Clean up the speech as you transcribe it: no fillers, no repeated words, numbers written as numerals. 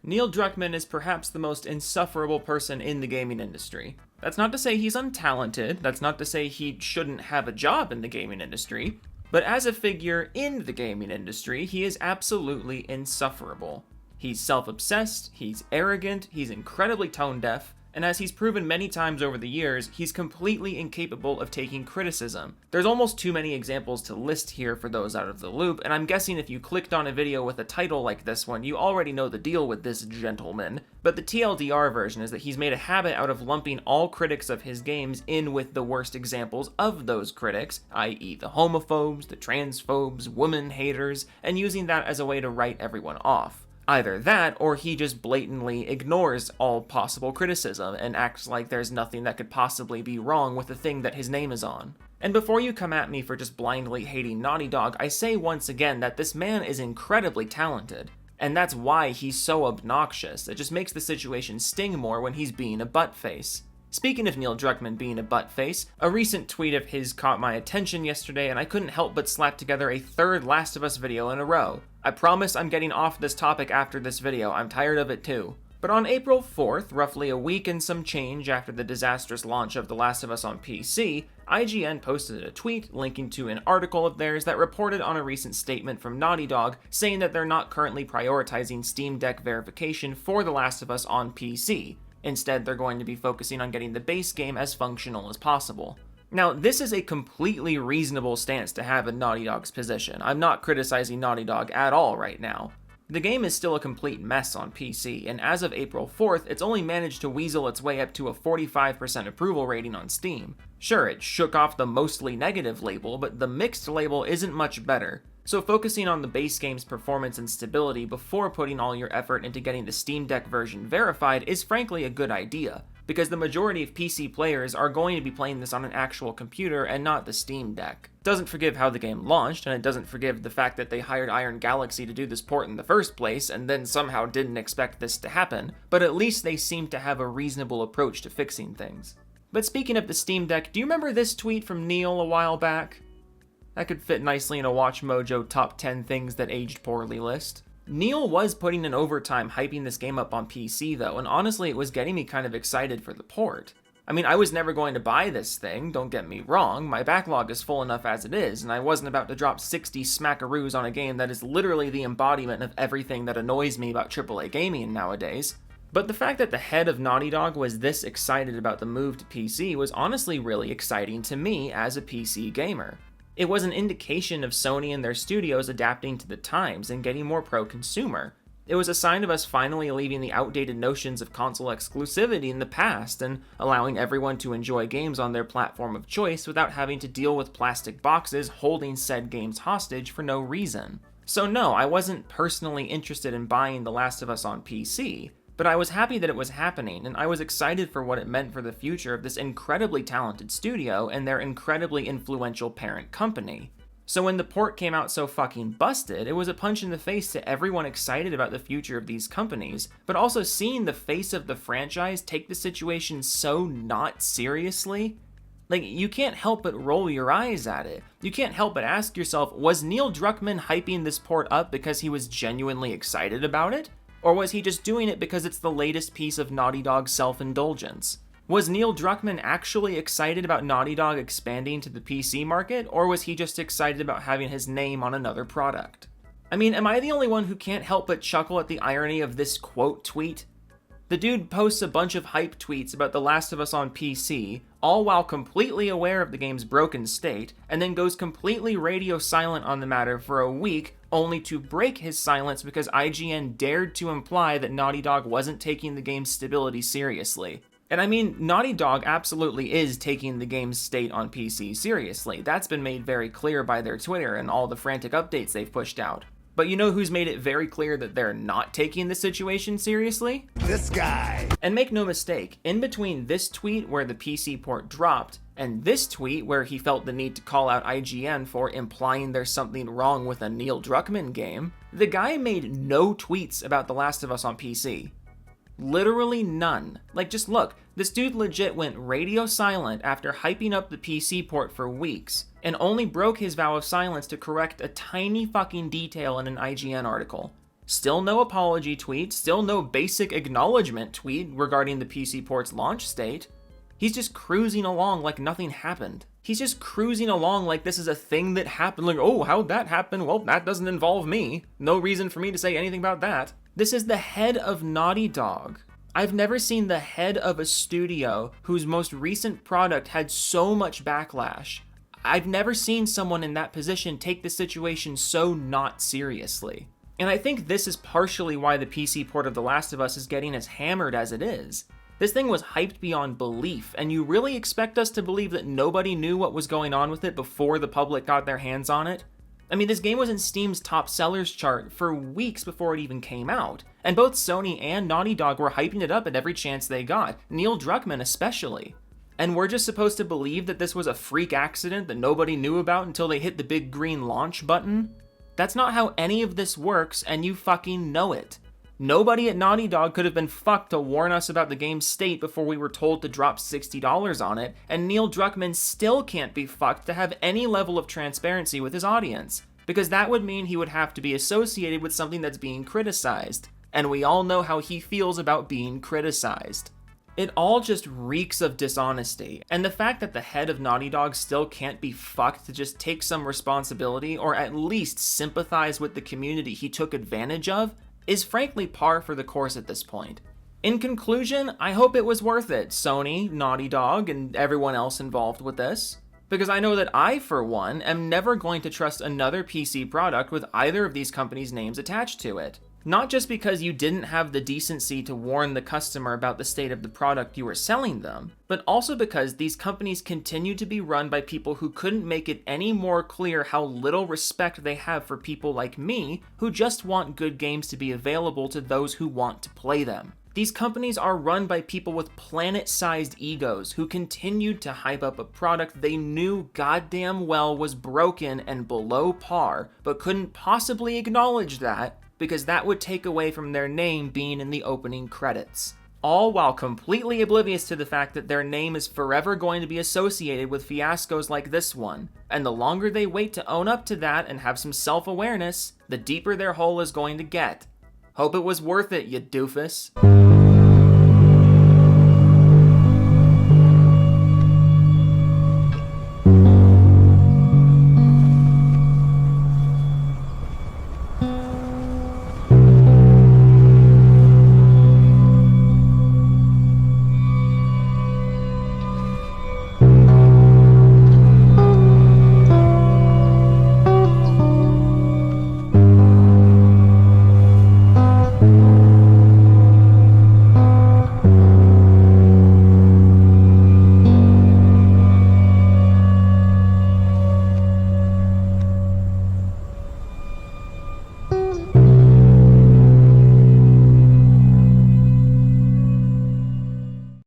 Neil Druckmann is perhaps the most insufferable person in the gaming industry. That's not to say he's untalented, that's not to say he shouldn't have a job in the gaming industry, but as a figure in the gaming industry, he is absolutely insufferable. He's self-obsessed, he's arrogant, he's incredibly tone-deaf, and as he's proven many times over the years, he's completely incapable of taking criticism. There's almost too many examples to list here for those out of the loop, and I'm guessing if you clicked on a video with a title like this one, you already know the deal with this gentleman. But the TLDR version is that he's made a habit out of lumping all critics of his games in with the worst examples of those critics, i.e. the homophobes, the transphobes, woman haters, and using that as a way to write everyone off. Either that, or he just blatantly ignores all possible criticism and acts like there's nothing that could possibly be wrong with the thing that his name is on. And before you come at me for just blindly hating Naughty Dog, I say once again that this man is incredibly talented. And that's why he's so obnoxious. It just makes the situation sting more when he's being a buttface. Speaking of Neil Druckmann being a buttface, a recent tweet of his caught my attention yesterday and I couldn't help but slap together a third Last of Us video in a row. I promise I'm getting off this topic after this video, I'm tired of it too. But on April 4th, roughly a week and some change after the disastrous launch of The Last of Us on PC, IGN posted a tweet linking to an article of theirs that reported on a recent statement from Naughty Dog saying that they're not currently prioritizing Steam Deck verification for The Last of Us on PC. Instead, they're going to be focusing on getting the base game as functional as possible. Now, this is a completely reasonable stance to have in Naughty Dog's position. I'm not criticizing Naughty Dog at all right now. The game is still a complete mess on PC, and as of April 4th, it's only managed to weasel its way up to a 45% approval rating on Steam. Sure, it shook off the mostly negative label, but the mixed label isn't much better. So focusing on the base game's performance and stability before putting all your effort into getting the Steam Deck version verified is frankly a good idea, because the majority of PC players are going to be playing this on an actual computer and not the Steam Deck. It doesn't forgive how the game launched, and it doesn't forgive the fact that they hired Iron Galaxy to do this port in the first place and then somehow didn't expect this to happen, but at least they seem to have a reasonable approach to fixing things. But speaking of the Steam Deck, do you remember this tweet from Neil a while back? That could fit nicely in a Watch Mojo top 10 things that aged poorly list. Neil was putting in overtime hyping this game up on PC though, and honestly it was getting me kind of excited for the port. I mean, I was never going to buy this thing, don't get me wrong, my backlog is full enough as it is, and I wasn't about to drop 60 smackaroos on a game that is literally the embodiment of everything that annoys me about AAA gaming nowadays. But the fact that the head of Naughty Dog was this excited about the move to PC was honestly really exciting to me as a PC gamer. It was an indication of Sony and their studios adapting to the times and getting more pro-consumer. It was a sign of us finally leaving the outdated notions of console exclusivity in the past and allowing everyone to enjoy games on their platform of choice without having to deal with plastic boxes holding said games hostage for no reason. So no, I wasn't personally interested in buying The Last of Us on PC, but I was happy that it was happening, and I was excited for what it meant for the future of this incredibly talented studio and their incredibly influential parent company. So when the port came out so fucking busted, it was a punch in the face to everyone excited about the future of these companies, but also seeing the face of the franchise take the situation so not seriously. Like, you can't help but roll your eyes at it. You can't help but ask yourself, was Neil Druckmann hyping this port up because he was genuinely excited about it? Or was he just doing it because it's the latest piece of Naughty Dog's self-indulgence? Was Neil Druckmann actually excited about Naughty Dog expanding to the PC market, or was he just excited about having his name on another product? I mean, am I the only one who can't help but chuckle at the irony of this quote tweet? The dude posts a bunch of hype tweets about The Last of Us on PC, all while completely aware of the game's broken state, and then goes completely radio silent on the matter for a week, only to break his silence because IGN dared to imply that Naughty Dog wasn't taking the game's stability seriously. And I mean, Naughty Dog absolutely is taking the game's state on PC seriously. That's been made very clear by their Twitter and all the frantic updates they've pushed out. But you know who's made it very clear that they're not taking the situation seriously? This guy. And make no mistake, in between this tweet where the PC port dropped, and this tweet where he felt the need to call out IGN for implying there's something wrong with a Neil Druckmann game, the guy made no tweets about The Last of Us on PC. Literally none. Like, just look, this dude legit went radio silent after hyping up the PC port for weeks, and only broke his vow of silence to correct a tiny fucking detail in an IGN article. Still no apology tweet, still no basic acknowledgement tweet regarding the PC port's launch state. He's just cruising along like nothing happened. He's just cruising along like this is a thing that happened, like, oh, how'd that happen? Well, that doesn't involve me. No reason for me to say anything about that. This is the head of Naughty Dog. I've never seen the head of a studio whose most recent product had so much backlash. I've never seen someone in that position take the situation so not seriously. And I think this is partially why the PC port of The Last of Us is getting as hammered as it is. This thing was hyped beyond belief, and you really expect us to believe that nobody knew what was going on with it before the public got their hands on it? I mean, this game was in Steam's top sellers chart for weeks before it even came out, and both Sony and Naughty Dog were hyping it up at every chance they got, Neil Druckmann especially. And we're just supposed to believe that this was a freak accident that nobody knew about until they hit the big green launch button? That's not how any of this works, and you fucking know it. Nobody at Naughty Dog could have been fucked to warn us about the game's state before we were told to drop $60 on it, and Neil Druckmann still can't be fucked to have any level of transparency with his audience, because that would mean he would have to be associated with something that's being criticized, and we all know how he feels about being criticized. It all just reeks of dishonesty, and the fact that the head of Naughty Dog still can't be fucked to just take some responsibility or at least sympathize with the community he took advantage of is frankly par for the course at this point. In conclusion, I hope it was worth it, Sony, Naughty Dog, and everyone else involved with this, because I know that I, for one, am never going to trust another PC product with either of these companies' names attached to it. Not just because you didn't have the decency to warn the customer about the state of the product you were selling them, but also because these companies continue to be run by people who couldn't make it any more clear how little respect they have for people like me who just want good games to be available to those who want to play them. These companies are run by people with planet-sized egos who continued to hype up a product they knew goddamn well was broken and below par, but couldn't possibly acknowledge that because that would take away from their name being in the opening credits. All while completely oblivious to the fact that their name is forever going to be associated with fiascos like this one, and the longer they wait to own up to that and have some self-awareness, the deeper their hole is going to get. Hope it was worth it, you doofus.